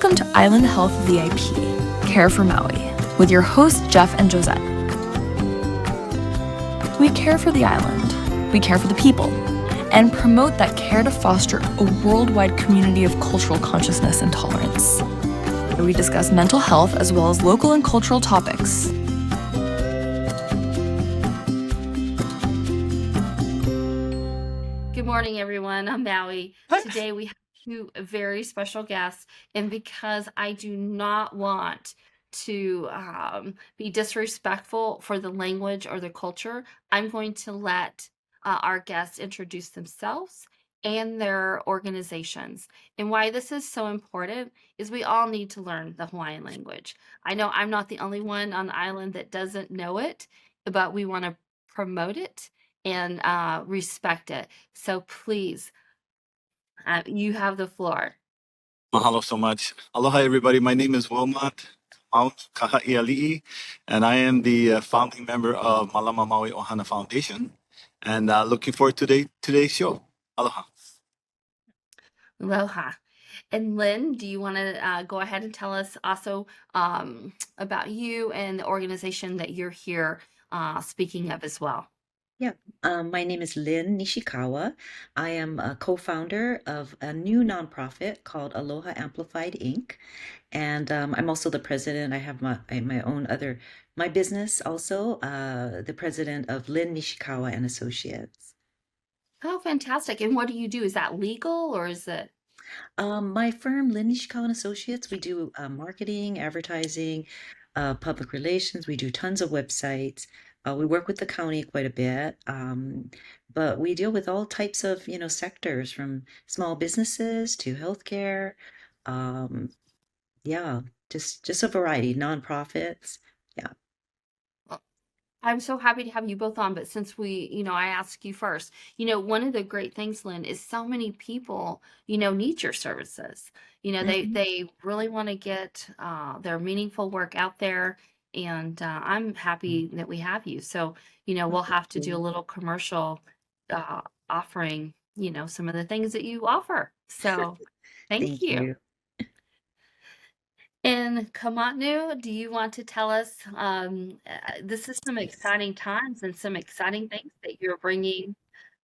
Welcome to Island Health VIP, Care for Maui, with your hosts Jeff and Josette. We care for the island, we care for the people, and promote that care to foster a worldwide community of cultural consciousness and tolerance. We discuss mental health as well as local and cultural topics. Good morning, everyone. I'm Maui. Today we have two very special guests, and because I do not want to be disrespectful for the language or the culture, I'm going to let our guests introduce themselves and their organizations. And why this is so important is we all need to learn the Hawaiian language. I know I'm not the only one on the island that doesn't know it, but we want to promote it and respect it. So please, you have the floor. Mahalo so much. Aloha, everybody. My name is Wilmot Kamaunu Kaha iali, and I am the founding member of Malama Maui Ohana Foundation, and looking forward to today's show. Aloha. Aloha. And Lynn, do you want to go ahead and tell us also about you and the organization that you're here speaking of as well? Yeah, my name is Lynn Nishikawa. I am a co-founder of a new nonprofit called Aloha Amplified Inc. And I'm also the president. I have my business also, the president of Lynn Nishikawa and Associates. Oh, fantastic. And what do you do? Is that legal or is it? My firm, Lynn Nishikawa and Associates, we do marketing, advertising, public relations. We do tons of websites. We work with the county quite a bit, but we deal with all types of, sectors from small businesses to healthcare. Um, yeah, just a variety, nonprofits. Yeah. I'm so happy to have you both on, but since I asked you first, one of the great things, Lynn, is so many people, need your services. They really want to get their meaningful work out there, and I'm happy that we have you. So, we'll have to do a little commercial offering, some of the things that you offer. So, thank Thank you. you. And Kamaunu, do you want to tell us, this is some exciting times and some exciting things that you're bringing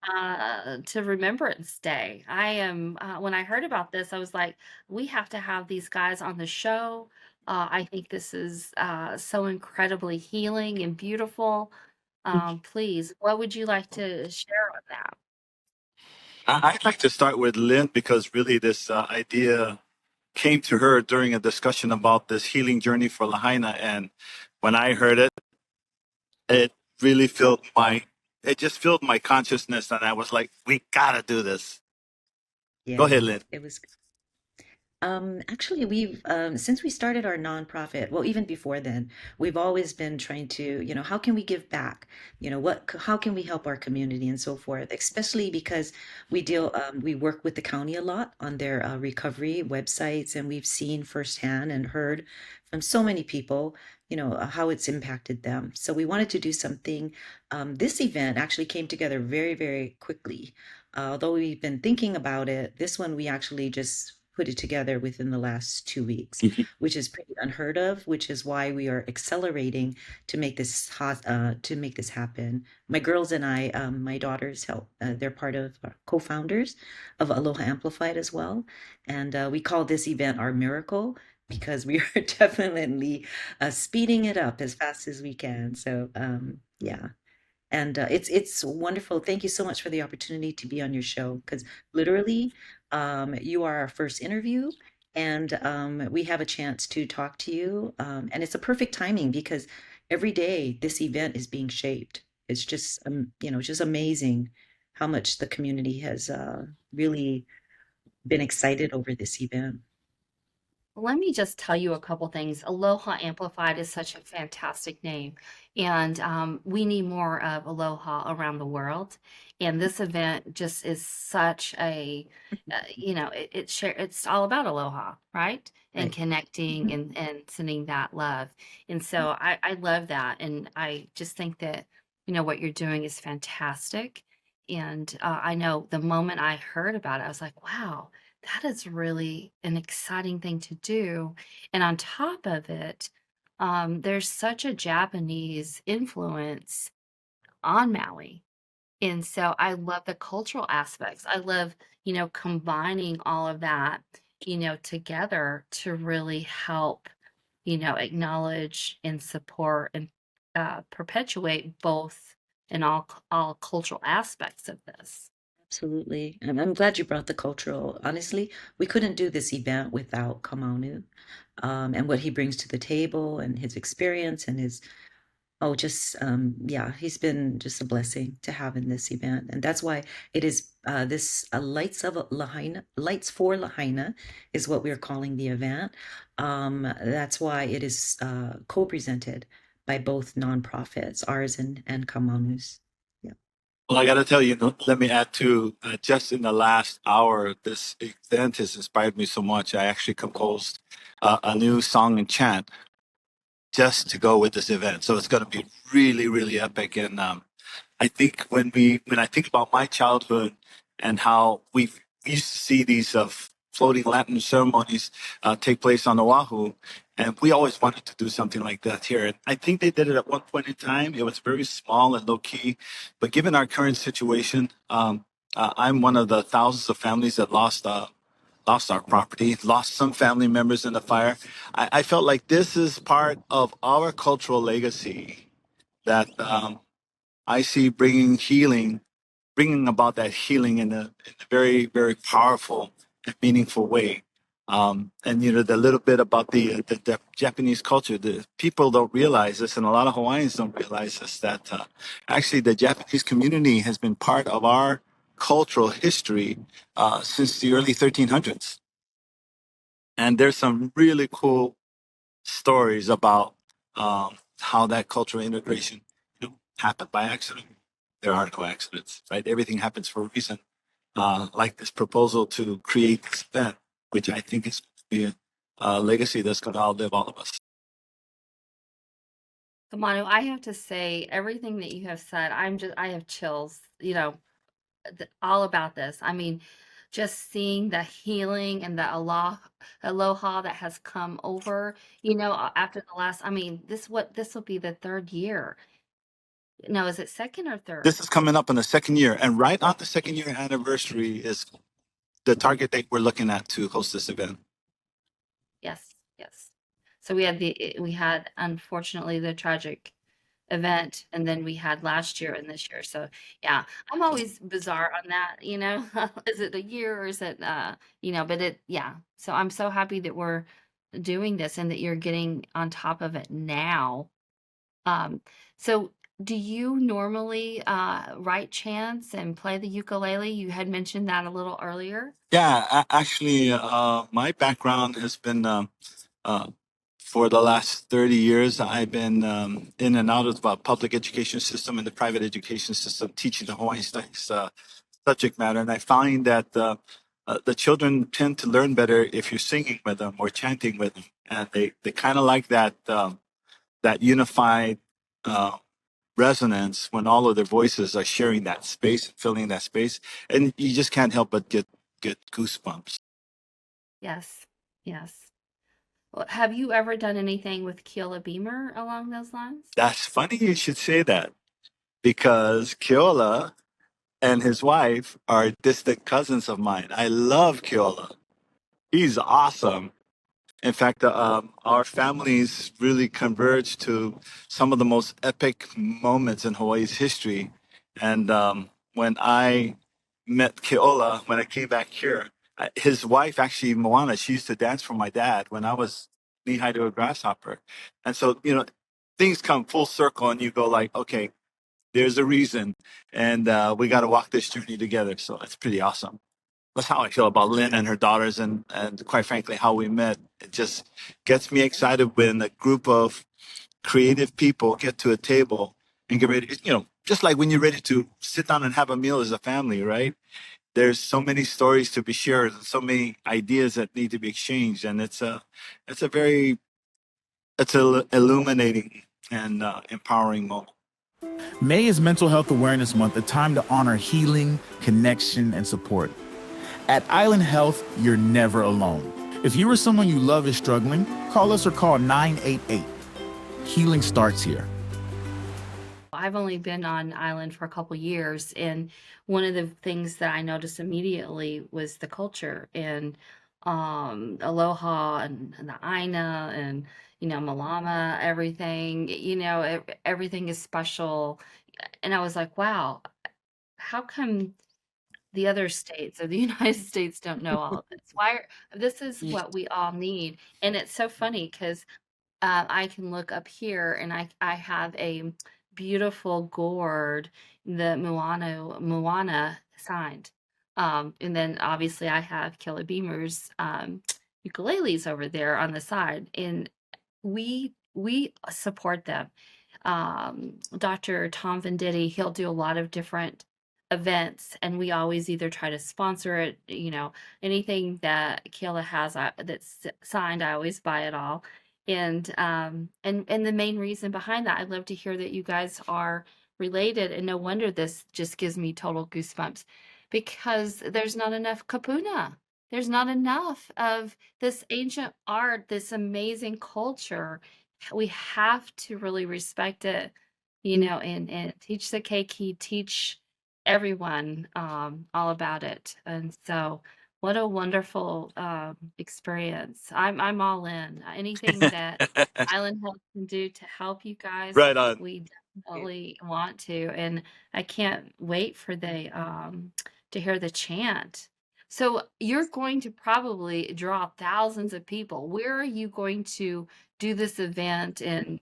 to Remembrance Day. When I heard about this, I was like, we have to have these guys on the show. I think this is so incredibly healing and beautiful. Please, what would you like to share on that? I'd like to start with Lynn because really this idea came to her during a discussion about this healing journey for Lahaina, and when I heard it, it really it just filled my consciousness, and I was like, we gotta do this. Go ahead, Yes, Lynn. it was. Actually, we've since we started our nonprofit, well, even before then, we've always been trying to, how can we give back? How can we help our community and so forth, especially because we work with the county a lot on their recovery websites, and we've seen firsthand and heard from so many people, how it's impacted them. So we wanted to do something. This event actually came together very, very quickly. Although we've been thinking about it, this one we actually just put it together within the last 2 weeks, which is pretty unheard of, which is why we are accelerating to make this happen. My girls and I, my daughters help. They're part of co-founders of Aloha Amplified as well, and we call this event our miracle because we are definitely speeding it up as fast as we can. So yeah. And it's wonderful. Thank you so much for the opportunity to be on your show because literally, you are our first interview, and we have a chance to talk to you. And it's a perfect timing because every day this event is being shaped. It's just, just amazing how much the community has really been excited over this event. Let me just tell you a couple things. Aloha Amplified is such a fantastic name, and we need more of Aloha around the world. And this event just is such it's all about Aloha, right? And Right. connecting and sending that love. And so I love that, and I just think that what you're doing is fantastic. And I know the moment I heard about it, I was like, wow, that is really an exciting thing to do. And on top of it, there's such a Japanese influence on Maui. And so I love the cultural aspects. I love, combining all of that, together to really help, acknowledge and support and perpetuate both and all cultural aspects of this. Absolutely. And I'm glad you brought the cultural. Honestly, we couldn't do this event without Kamaunu, and what he brings to the table and his experience and his, oh, just, yeah, he's been just a blessing to have in this event. And that's why it is this Lights of Lahaina, Lights for Lahaina is what we're calling the event. That's why it is co-presented by both nonprofits, ours and Kamaunu's. Yeah. Well, I got to tell you, let me add to just in the last hour, this event has inspired me so much. I actually composed a new song and chant just to go with this event. So it's going to be really, really epic. And I think when I think about my childhood and how we used to see these floating lantern ceremonies take place on Oahu, and we always wanted to do something like that here. And I think they did it at one point in time. It was very small and low key, but given our current situation, I'm one of the thousands of families that lost our property, lost some family members in the fire. I felt like this is part of our cultural legacy that I see bringing about that healing in a very, very powerful and meaningful way. And the little bit about the Japanese culture, the people don't realize this, and a lot of Hawaiians don't realize this, that actually the Japanese community has been part of our cultural history since the early 1300s. And there's some really cool stories about how that cultural integration happened by accident. There are no accidents, right? Everything happens for a reason. Like this proposal to create this event, which I think is going to be a legacy that's going to outlive all of us. Kamano, I have to say, everything that you have said, I have chills, all about this. I mean, just seeing the healing and the aloha that has come over, after the last, I mean, this will be the third year. No, is it second or third? This is coming up in the second year, and right on the second year anniversary is the target date we're looking at to host this event. Yes, yes. So we had unfortunately the tragic event, and then we had last year and this year. So yeah, I'm always bizarre on that, is it a year or is it but yeah. So I'm so happy that we're doing this and that you're getting on top of it now. So do you normally write chants and play the ukulele? You had mentioned that a little earlier. Yeah, actually, my background has been for the last 30 years, I've been in and out of the public education system and the private education system, teaching the Hawaiian studies subject matter. And I find that the children tend to learn better if you're singing with them or chanting with them. And they kind of like that unified resonance when all of their voices are sharing that space, filling that space. And you just can't help but get goosebumps. Yes, yes. Well, have you ever done anything with Keola Beamer along those lines? That's funny you should say that, because Keola and his wife are distant cousins of mine. I love Keola. He's awesome. In fact, our families really converged to some of the most epic moments in Hawaii's history. And when I met Keola, when I came back here, his wife, actually, Moana, she used to dance for my dad when I was knee high to a grasshopper. And so, things come full circle and you go like, okay, there's a reason. And we got to walk this journey together. So it's pretty awesome. That's how I feel about Lynn and her daughters, and quite frankly, how we met. It just gets me excited when a group of creative people get to a table and get ready, just like when you're ready to sit down and have a meal as a family, right? There's so many stories to be shared and so many ideas that need to be exchanged. And it's a illuminating and empowering moment. May is Mental Health Awareness Month, a time to honor healing, connection, and support. At Island Health, you're never alone. If you or someone you love is struggling, call us or call 988. Healing starts here. I've only been on island for a couple years, and one of the things that I noticed immediately was the culture and Aloha and the Aina and Malama, everything, everything is special. And I was like, wow, how come the other states or the United States don't know all of this? This is what we all need. And it's so funny because I can look up here and I have a beautiful gourd, the Moana signed. And then obviously I have Killer Beamer's ukuleles over there on the side, and we support them. Dr. Tom Venditti, he'll do a lot of different events, and we always either try to sponsor it, anything that Kayla has that's signed, I always buy it all. And the main reason behind that, I love to hear that you guys are related, and no wonder this just gives me total goosebumps because there's not enough kapuna. There's not enough of this ancient art, this amazing culture. We have to really respect it, and teach the keiki, teach everyone all about it. And so, what a wonderful experience! I'm all in. Anything that Island Health can do to help you guys, Right on. we definitely want to, and I can't wait for the to hear the chant. So you're going to probably draw thousands of people. Where are you going to do this event? And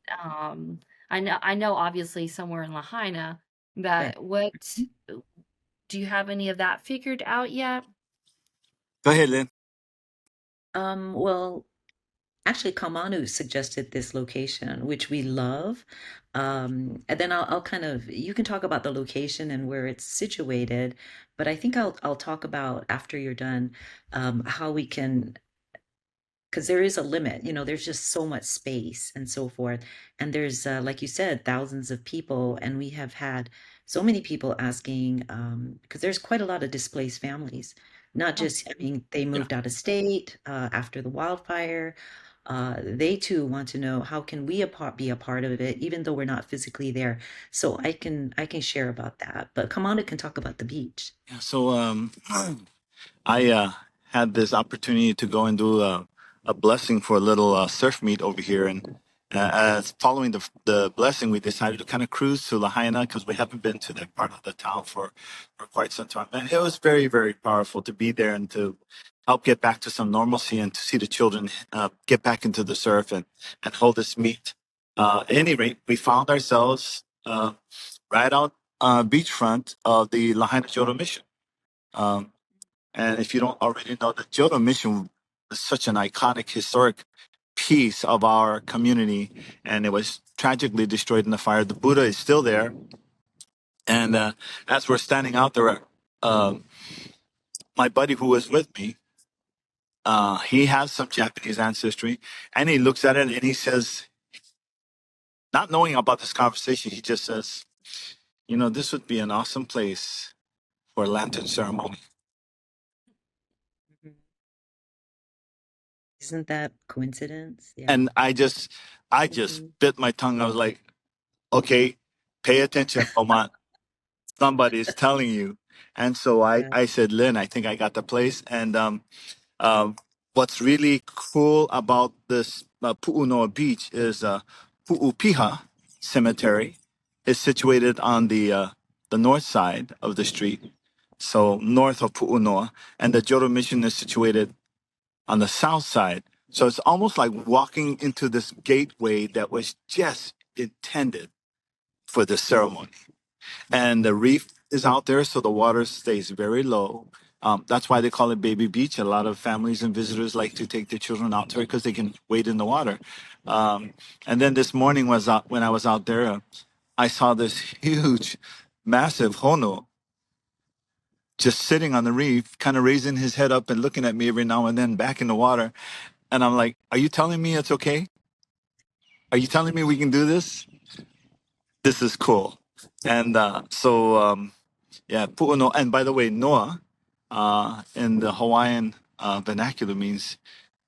I know obviously somewhere in Lahaina, Right. but what do you have any of that figured out yet? Go ahead, Lynn. Well, actually, Kamaunu suggested this location, which we love. And then I'll kind of, you can talk about the location and where it's situated, but I think I'll talk about after you're done, how we can, because there is a limit, there's just so much space and so forth. And there's, like you said, thousands of people, and we have had so many people asking, because there's quite a lot of displaced families. Not just, I mean, they Yeah. moved out of state after the wildfire. They too want to know how can we be a part of it, even though we're not physically there. So I can share about that. But Kamana can talk about the beach. Yeah. So I had this opportunity to go and do a blessing for a little surf meet over here, and as following the blessing, we decided to kind of cruise to Lahaina because we haven't been to that part of the town for quite some time. And it was very, very powerful to be there and to help get back to some normalcy and to see the children get back into the surf and hold this meet. At any rate, we found ourselves right out beachfront of the Lahaina Jodo Mission. Um, and if you don't already know, the Jodo Mission is such an iconic, historic piece of our community, and it was tragically destroyed in the fire. The Buddha is still there, and as we're standing out there, my buddy who was with me, he has some Japanese ancestry, and he looks at it and he says, not knowing about this conversation, he just says, this would be an awesome place for a lantern ceremony. Mhm. Isn't that coincidence? Yeah. And I just Mhm. bit my tongue. I was like, okay, pay attention, Oman. Somebody's telling you. And so Yeah. I said, Lynn, I think I got the place. And what's really cool about this Pu'unoa Beach is Pu'upiha Cemetery is situated on the north side of the street, so north of Pu'unoa, and the Jodo Mission is situated on the south side. So it's almost like walking into this gateway that was just intended for the ceremony. And the reef is out there, so the water stays very low. That's why they call it Baby Beach. A lot of families and visitors like to take their children out to it because they can wade in the water. And then this morning when I was out there, I saw this huge, massive hono just sitting on the reef, kind of raising his head up and looking at me every now and then back in the water. And I'm like, are you telling me it's okay? Are you telling me we can do this? This is cool. And yeah, Pu'uno. And by the way, Noah, in the Hawaiian vernacular means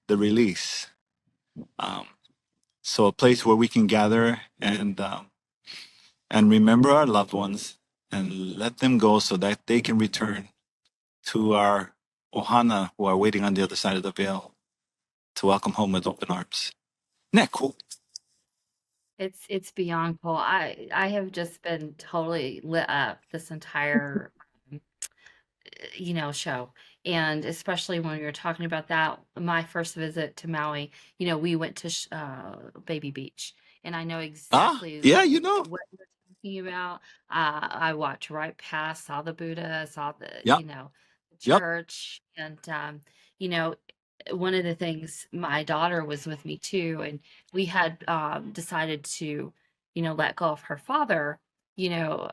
the release. So a place where we can gather and remember our loved ones and let them go so that they can return to our Ohana who are waiting on the other side of the veil to welcome home with open arms. Isn't that cool? It's beyond cool. I have just been totally lit up this entire show. And especially when you're talking about that, my first visit to Maui, we went to Baby Beach, and I know exactly Yeah, you know. what you're talking about. I walked right past, saw the Buddha, saw the, Yep, the yep. church, and you know, one of the things, my daughter was with me too, and we had decided to, let go of her father. He had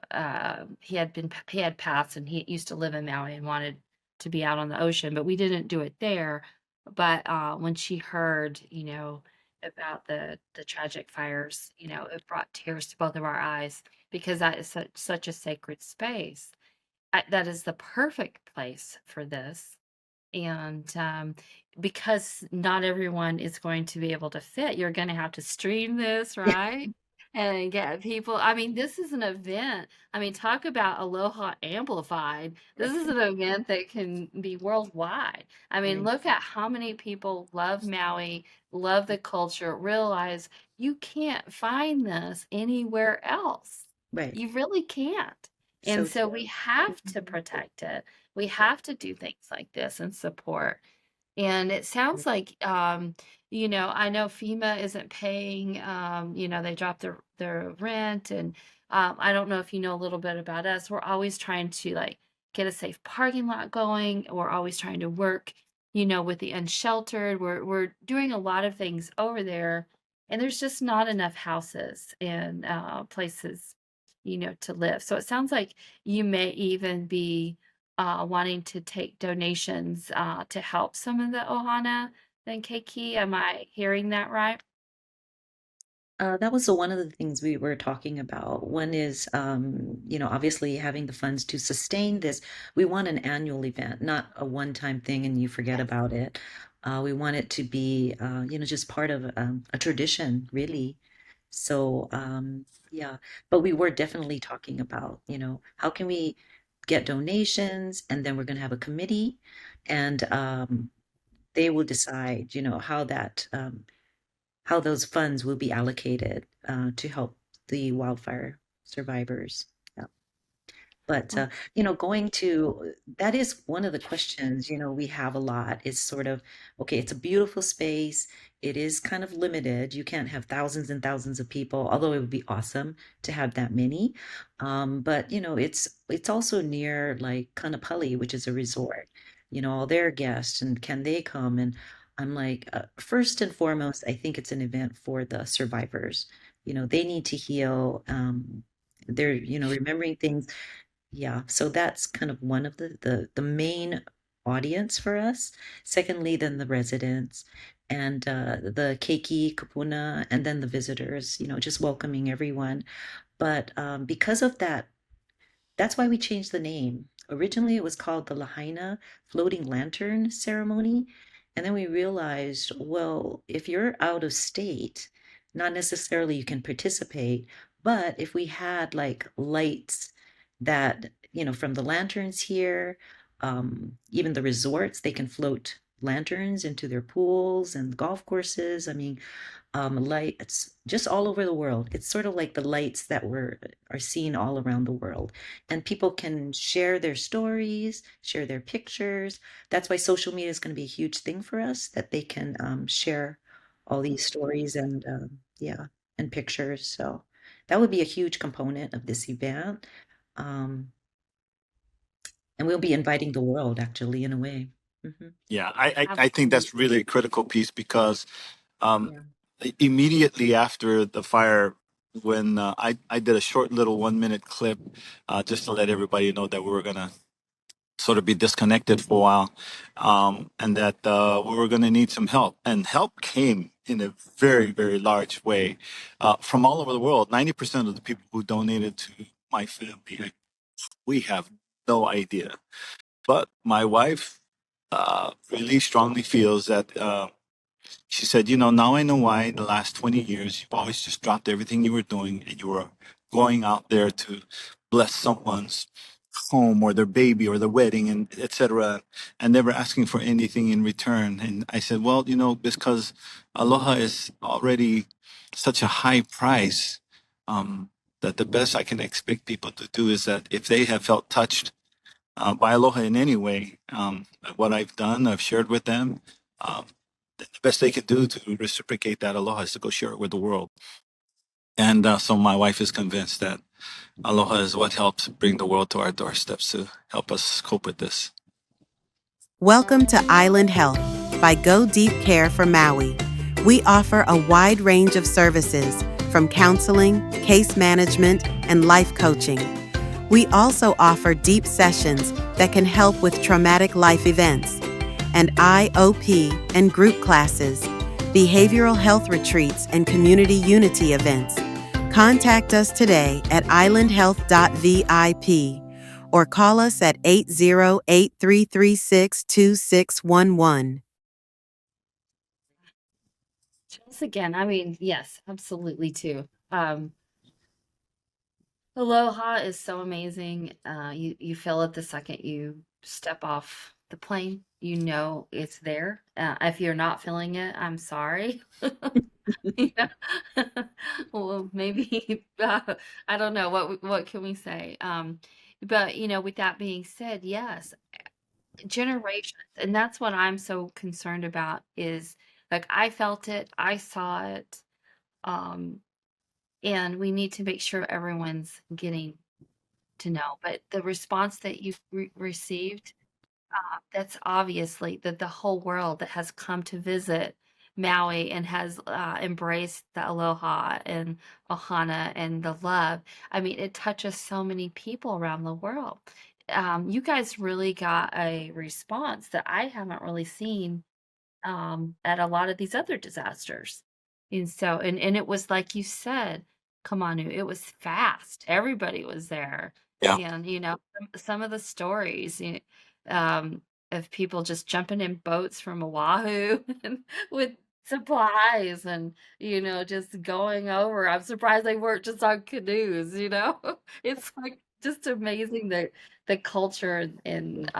passed, and he used to live in Maui and wanted to be out on the ocean, but we didn't do it there. But when she heard, about the tragic fires, it brought tears to both of our eyes, because that is such a sacred space. That is the perfect place for this. And because not everyone is going to be able to fit, you're going to have to stream this, right? And get people. I mean, this is an event. I mean, talk about Aloha amplified. This is an event that can be worldwide. I mean, Right. look at how many people love Maui, love the culture, realize you can't find this anywhere else. Right. You really can't. And So so true. we have to protect it. We have to do things like this and support. And it sounds like, I know FEMA isn't paying, they dropped their rent. And I don't know if you know a little bit about us. We're always trying to like get a safe parking lot going. We're always trying to work, with the unsheltered. We're doing a lot of things over there. And there's just not enough houses and places, to live. So it sounds like you may even be wanting to take donations to help some of the Ohana and Keiki. Am I hearing that right? That was one of the things we were talking about. One is, obviously having the funds to sustain this. We want an annual event, not a one-time thing and you forget Yes. about it. We want it to be, just part of a tradition, really. So, yeah, but we were definitely talking about, how can we get donations, and then we're going to have a committee, and they will decide, how those funds will be allocated to help the wildfire survivors. Yeah. But Well, going to that is one of the questions, we have a lot. It's sort of, okay, it's a beautiful space. It is kind of limited. You can't have thousands and thousands of people, although it would be awesome to have that many. But it's also near like Kanapali, which is a resort. All their guests, and can they come? And I'm like, first and foremost, I think it's an event for the survivors. They need to heal. They're, remembering things. Yeah, so that's kind of one of the main audience for us. Secondly, then the residents, and the keiki, kapuna, and then the visitors, just welcoming everyone. But because of that, that's why we changed the name. Originally, it was called the Lahaina Floating Lantern Ceremony. And then we realized, well, if you're out of state, not necessarily you can participate, but if we had like lights that, from the lanterns here, even the resorts, they can float lanterns into their pools and golf courses. I mean, lights just all over the world. It's sort of like the lights that are seen all around the world, and people can share their stories, share their pictures. That's why social media is going to be a huge thing for us, that they can share all these stories and yeah, and pictures. So that would be a huge component of this event. Um, and we'll be inviting the world actually in a way. Hmm. Yeah, I think that's absolutely. really a critical piece because um, Yeah. immediately after the fire, when I did a short little 1 minute clip just to let everybody know that we were going to sort of be disconnected for a while, and that we were going to need some help. And help came in a very, very large way from all over the world. 90% of the people who donated to my family, we have no idea. But my wife really strongly feels that she said, now I know why the last 20 years you've always just dropped everything you were doing and you were going out there to bless someone's home or their baby or their wedding and etc. and never asking for anything in return. And I said, well, because aloha is already such a high price, that the best I can expect people to do is that if they have felt touched by aloha in any way, what I've done, I've shared with them. Um, the best they can do to reciprocate that aloha is to go share it with the world. And so my wife is convinced that aloha is what helps bring the world to our doorsteps to help us cope with this. Welcome to Island Health by Go Deep Care for Maui. We offer a wide range of services from counseling, case management, and life coaching. We also offer deep sessions that can help with traumatic life events, and IOP and group classes, behavioral health retreats, and community unity events. Contact us today at islandhealth.vip or call us at 808-336-2611. Once again, I mean, yes, absolutely too. Aloha is so amazing. You feel it the second you step off the plane. You know it's there. If you're not feeling it, I'm sorry. Yeah. Well, maybe I don't know what can we say. But with that being said, yes, generations, and that's what I'm so concerned about is like I felt it, I saw it, um, and we need to make sure everyone's getting to know. But the response that you've received, that's obviously the whole world that has come to visit Maui and has embraced the aloha and ohana and the love. I mean, it touches so many people around the world. You guys really got a response that I haven't really seen at a lot of these other disasters. And so, and it was like you said, Kamanu, it was fast. Everybody was there. Yeah, And, some of the stories of people just jumping in boats from Oahu and with supplies and, just going over. I'm surprised they weren't just on canoes. It's like just amazing the culture and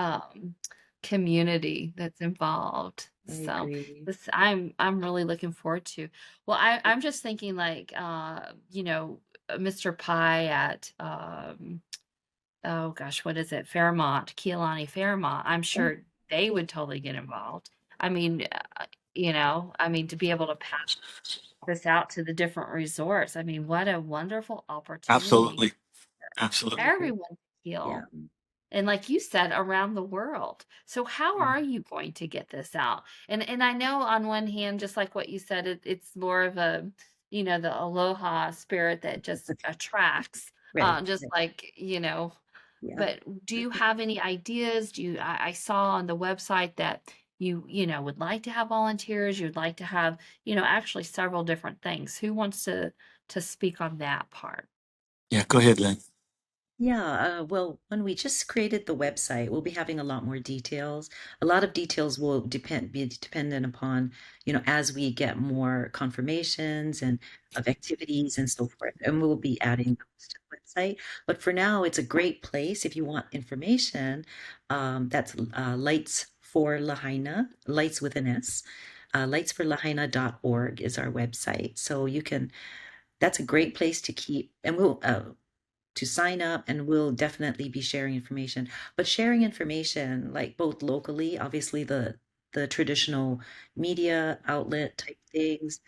community that's involved. I So agree. this I'm really looking forward to. Well, I'm just thinking like Mr. Pie at oh gosh, what is it? Fairmont, Kealani Fairmont. I'm Oh, sure they would totally get involved. I mean, to be able to pass this out to the different resorts. I mean, what a wonderful opportunity absolutely. Absolutely. everyone to yeah. heal. And like you said, around the world. So how Mm. are you going to get this out? And I know on one hand, just like what you said, it's more of a, the aloha spirit that just attracts. Right. Just Right. like, Yeah. but do you have any ideas? I saw on the website that you would like to have volunteers, you'd like to have, actually several different things. Who wants to speak on that part? Yeah, go ahead, Lynn. Yeah, well, when we just created the website, we'll be having a lot more details. A lot of details will be dependent upon, as we get more confirmations and of activities and so forth. And we'll be adding those to the website. But for now, it's a great place if you want information. That's Lights for Lahaina, Lights with an S. Lightsforlahaina.org is our website. So that's a great place to keep, and we'll to sign up, and we'll definitely be sharing information, but sharing information like both locally, obviously the traditional media outlet type things.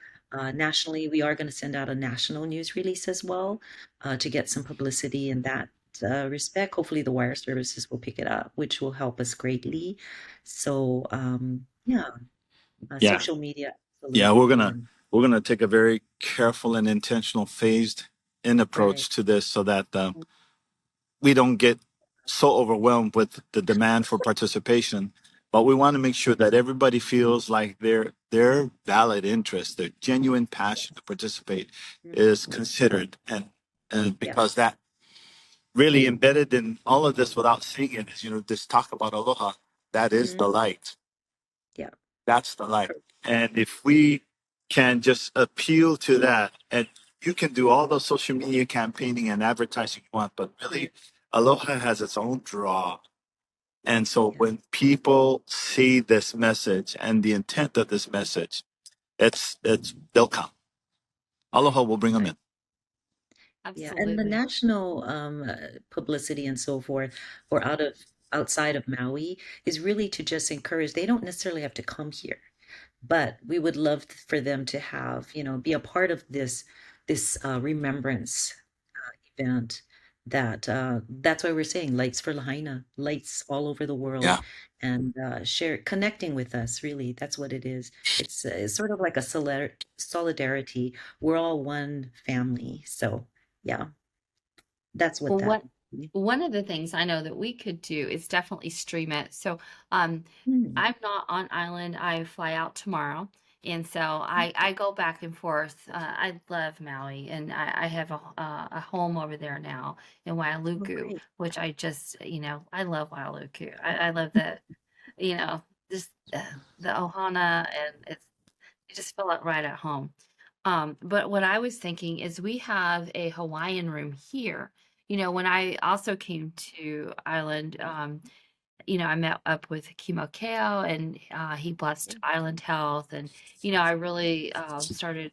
Nationally, we are going to send out a national news release as well, to get some publicity in that respect. Hopefully the wire services will pick it up, which will help us greatly. So yeah, Yeah, social media, yeah, absolutely. And we're gonna take a very careful and intentional phased in right. approach to this so that we don't get so overwhelmed with the demand for participation. But we want to make sure that everybody feels like their valid interest, their genuine passion to participate Mhm. is considered, and Yeah. because that really embedded in all of this without saying it is, this talk about aloha. That is the light. Yeah. That's the light. And if we can just appeal to that, and you can do all the social media campaigning and advertising you want, but really, aloha has its own draw. And so when people see this message and the intent of this message, they'll come. Aloha will bring them in. Yeah, and the Absolutely. national publicity and so forth, or outside of Maui, is really to just encourage. They don't necessarily have to come here, but we would love for them to have, be a part of this remembrance event. That's why we're saying lights for Lahaina, lights all over the world, Yeah. and connecting with us. Really, that's what it is. It's sort of like a solidarity. We're all one family, so yeah, that's what Well, that what would be. one of the things I know that we could do is definitely stream it. So, Hmm. I'm not on island. I fly out tomorrow, and so I go back and forth. I love Maui, and I have a home over there now in Oh, Waialuku, great. which I just I love Waialuku. I love the you know just the Ohana, and you just feel it right at home. But what I was thinking is we have a Hawaiian room here. When I also came to Island, I met up with Kimo Keo, and he blessed Island Health. And, I really started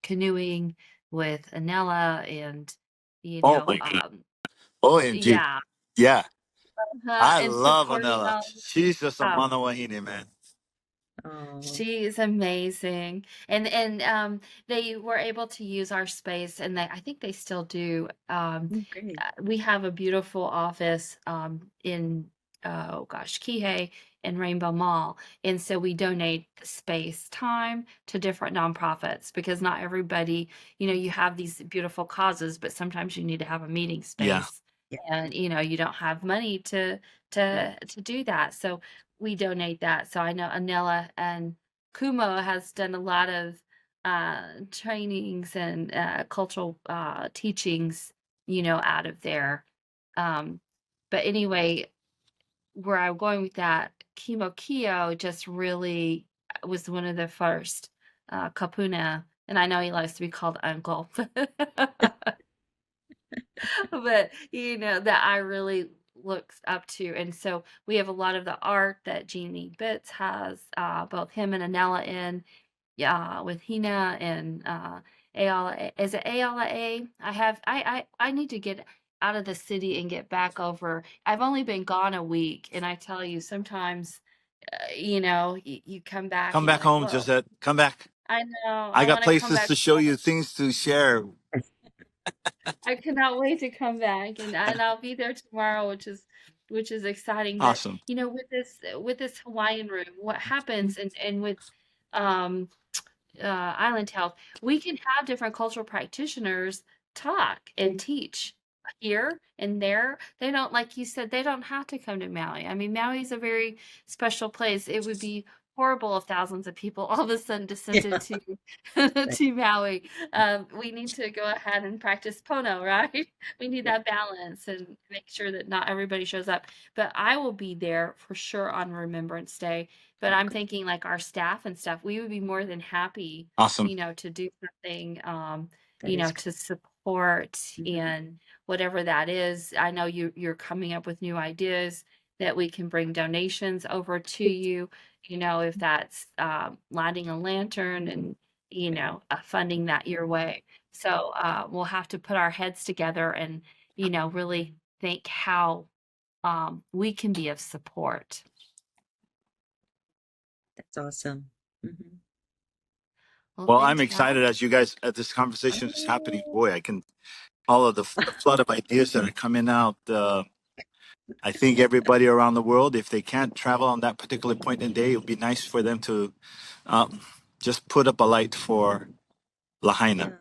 canoeing with Anella and, you Oh know, my God. um, OMG. yeah, Yeah. I and love supporting Anella. all. She's just a uh, manawahine, man. Oh, She is amazing. And they were able to use our space, and I think they still do. great. We have a beautiful office in oh gosh, Kihei and Rainbow Mall. And so we donate space time to different nonprofits, because not everybody, you have these beautiful causes, but sometimes you need to have a meeting Yeah. space. Yeah, And you don't have money to do that. So we donate that. So I know Anella and Kumo has done a lot of trainings and cultural teachings, out of there. Um, but anyway, where I'm going with that, Kimo Kio just really was one of the first kapuna, and I know he likes to be called uncle, but that I really looks up to. And so we have a lot of the art that Jeannie Bitts has, both him and Anella in, yeah, with Hina and Ayala. Is it Ayala A? I need to get out of the city and get back over. I've only been gone a week, and I tell you, sometimes you come back Come and you're back like, home, whoa. Josette. Come back. I know, I I got want to come places back to show home. you, things to share. I cannot wait to come back, and I'll be there tomorrow, which is exciting. But Awesome. with this Hawaiian room, what happens, and with um Island Health, we can have different cultural practitioners talk and teach here and there. They don't, like you said, they don't have to come to Maui. I mean, Maui is a very special place. It would be horrible if thousands of people all of a sudden descended yeah, to right. to Maui. We need to go ahead and practice Pono, right? We need Yeah, that balance and make sure that not everybody shows up. But I will be there for sure on Remembrance Day. But I'm okay. thinking, like, our staff and stuff, we would be more than happy, Awesome. to do something, That is to support mhm. and whatever that is. I know you're coming up with new ideas that we can bring donations over to you, if that's lighting a lantern and, funding that your way. So we'll have to put our heads together and, really think how we can be of support. That's awesome. Hmm. Well, Well, I'm excited fantastic. as you guys, as this conversation is happening. Boy, I can, all of the flood of ideas that are coming out. I think everybody around the world, if they can't travel on that particular point in the day, it would be nice for them to um, just put up a light for Lahaina, Yeah,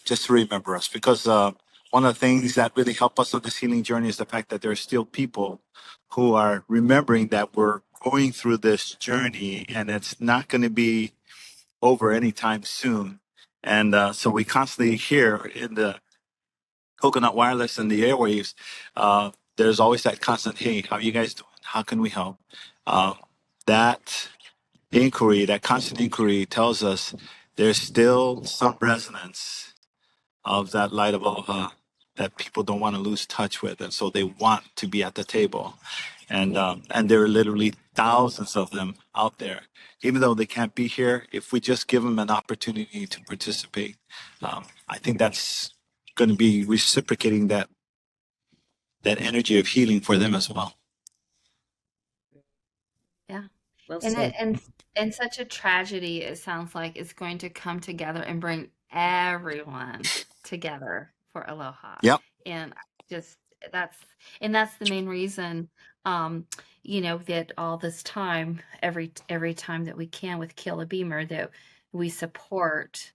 just to remember us. Because one of the things that really help us on this healing journey is the fact that there are still people who are remembering that we're going through this journey and it's not going to be over anytime soon. And so we constantly hear in the coconut wireless and the airwaves, there's always that constant, hey, how are you guys doing? How can we help? Uh, that inquiry, that constant inquiry tells us there's still some resonance of that light of aloha that people don't want to lose touch with. And so they want to be at the table. And there are literally thousands of them out there. Even though they can't be here, if we just give them an opportunity to participate, I think that's going to be reciprocating that energy of healing for them as well. Yeah. Well And said. and such a tragedy, it sounds like it's going to come together and bring everyone together for Aloha. Yep. And just that's that's the main reason, um, that all this time, every time that we can with Kila Beamer, that we support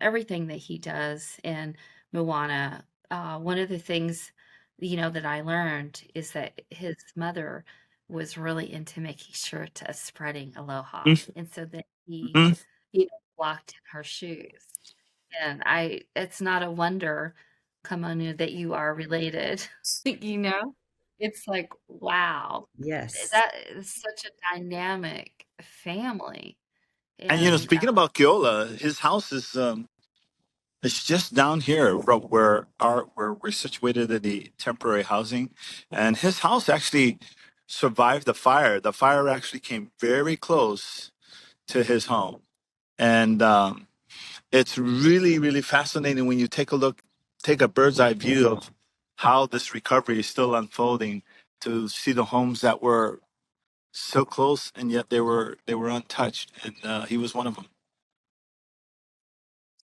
everything that he does in Moana. One of the things, that I learned is that his mother was really into making sure to spreading aloha, and so that he, Mhm. walked in her shoes. And it's not a wonder, Kamanu, that you are related. you know, it's like, wow, Yes. that is such a dynamic family. And And speaking about Keola, his house is it's just down here from where we're situated in the temporary housing, and his house actually survived the fire. The fire actually came very close to his home, and it's really really fascinating when you take a bird's eye view of how this recovery is still unfolding, to see the homes that were so close and yet they were untouched, and he was one of them.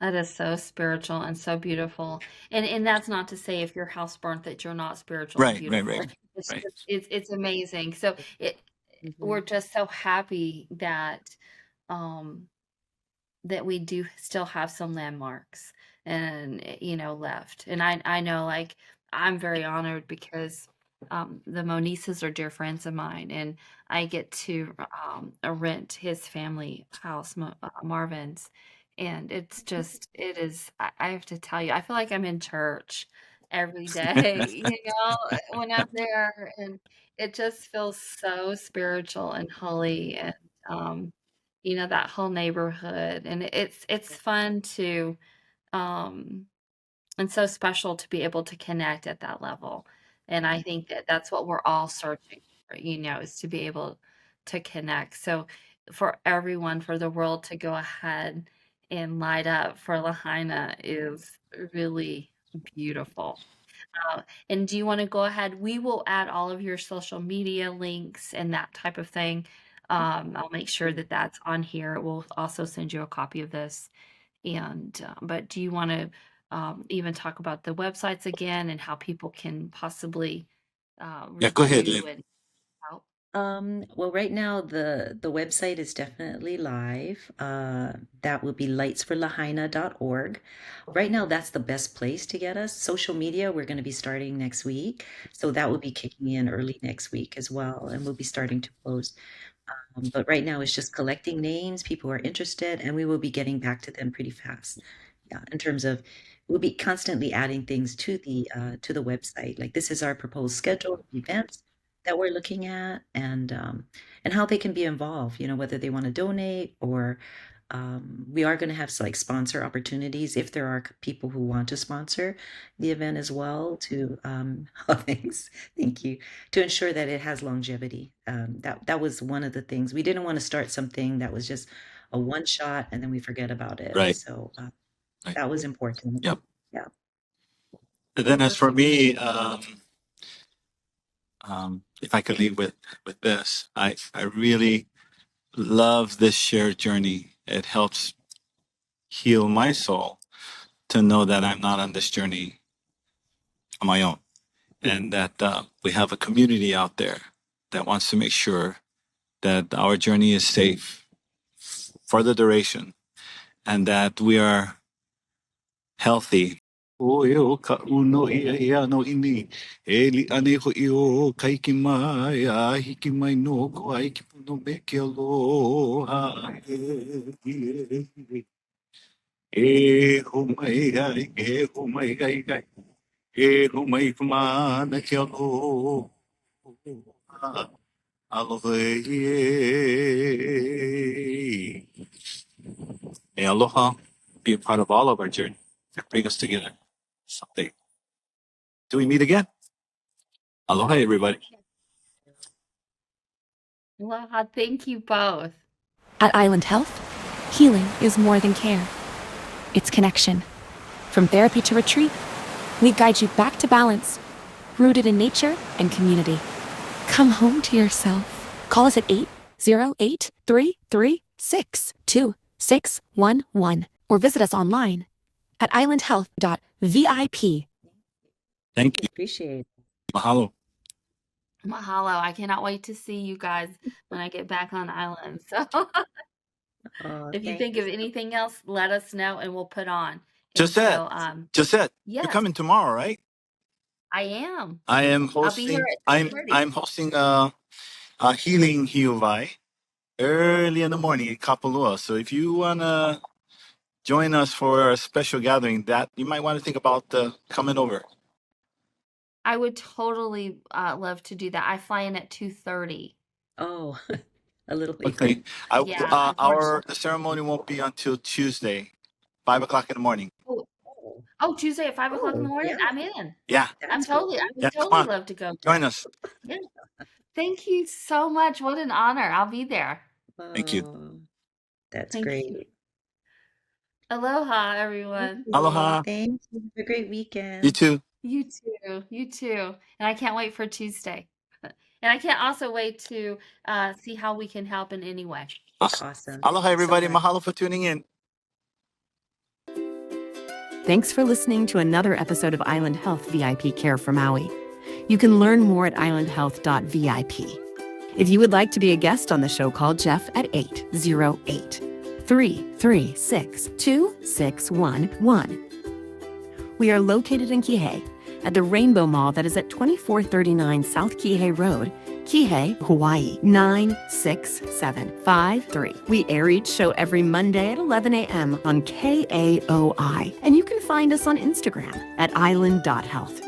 that is so spiritual and so beautiful. And that's not to say if your house burnt that you're not spiritual and Right, right, beautiful. right, It's right. just it's amazing. So Hmm. we're just so happy um that we do still have some landmarks and left. And I know, like, I'm very honored because the Monises are dear friends of mine, and I get to rent his family house, Marvin's. And it is, I have to tell you, I feel like I'm in church every day, when I'm there. And it just feels so spiritual and holy. And um, that whole neighborhood. And it's fun to, um and so special to be able to connect at that level. And I think that that's what we're all searching for, is to be able to connect. So for everyone, for the world to go ahead and light up for Lahaina is really beautiful. And do you want to go ahead? We will add all of your social media links and that type of thing. I'll make sure that that's on here. We'll also send you a copy of this. And but do you want to even talk about the websites again and how people can possibly Yeah, go reach ahead, you Lynn. and help? Well, right now the website is definitely live. That will be lightsforlahaina.org. Right now, that's the best place to get us. Social media, we're going to be starting next week, so that will be kicking in early next week as well, and we'll be starting to post. But right now, it's just collecting names, people who are interested, and we will be getting back to them pretty fast. Yeah, in terms of we'll be constantly adding things to the website. Like this is our proposed schedule of events that we're looking at, and how they can be involved. Whether they want to donate or we are going to have like sponsor opportunities if there are people who want to sponsor the event as well to oh, thanks, thank you, to ensure that it has longevity. That was one of the things we didn't want to start something that was just a one shot and then we forget about it. Right, So right. that was important. Yep. Yeah. And then as for Perfect. me, if I could leave with this, I really love this shared journey. It helps heal my soul to know that I'm not on this journey on my own, and that we have a community out there that wants to make sure that our journey is safe for the duration, and that we are healthy. O e o ka uno ia ia no ini. E li ane ho i o kaiki mai a hiki mai no ko ai ki puno me ke aloha. E ho mai ai, e ho mai ai ai. E humai kuma na ke aloha. Aloha e. May aloha be a part of all of our journey and bring us together someday. Till we meet again. Aloha, everybody. Aloha. Thank you both. At Island Health, healing is more than care. It's connection. From therapy to retreat, we guide you back to balance, rooted in nature and community. Come home to yourself. Call us at 808-336-2611 or visit us online at islandhealth.vip. Thank you. Appreciate it. Mahalo. Mahalo. I cannot wait to see you guys when I get back on the island. So Oh, if you thank think of anything else, let us know and we'll put on. And Josette, Josette, you're yes, coming tomorrow, right? I am. I am I'll be here hosting. at 10:30. I'm hosting a healing hiuvai early in the morning in Kapalua. So if you wanna join us for a special gathering, that you might want to think about coming over. I would totally love to do that. I fly in at 2:30. Oh, a little later. Okay. Yeah, The ceremony won't be until Tuesday, 5 o'clock in the morning. Oh, Tuesday at 5 o'clock in the morning? yeah, I'm in. Yeah. I that's would cool. Yeah, come totally on. love to go. Join us. Yeah. Thank you so much. What an honor. I'll be there. Thank you. Oh, that's Thank great. you. Aloha, Thank everyone. you. Aloha. Thank you. Have a great weekend. You too. You too. You too. And I can't wait for Tuesday. And I can't also wait to see how we can help in any way. Awesome. Aloha, Thank you so everybody. much. Mahalo for tuning in. Thanks for listening to another episode of Island Health VIP Care for Maui. You can learn more at islandhealth.vip. If you would like to be a guest on the show, call Jeff at 808-336-2611. We are located in Kihei at the Rainbow Mall that is at 2439 South Kihei Road, Kihei, Hawaii, 96753. We air each show every Monday at 11 a.m. on KAOI, and you can find us on Instagram at island.health.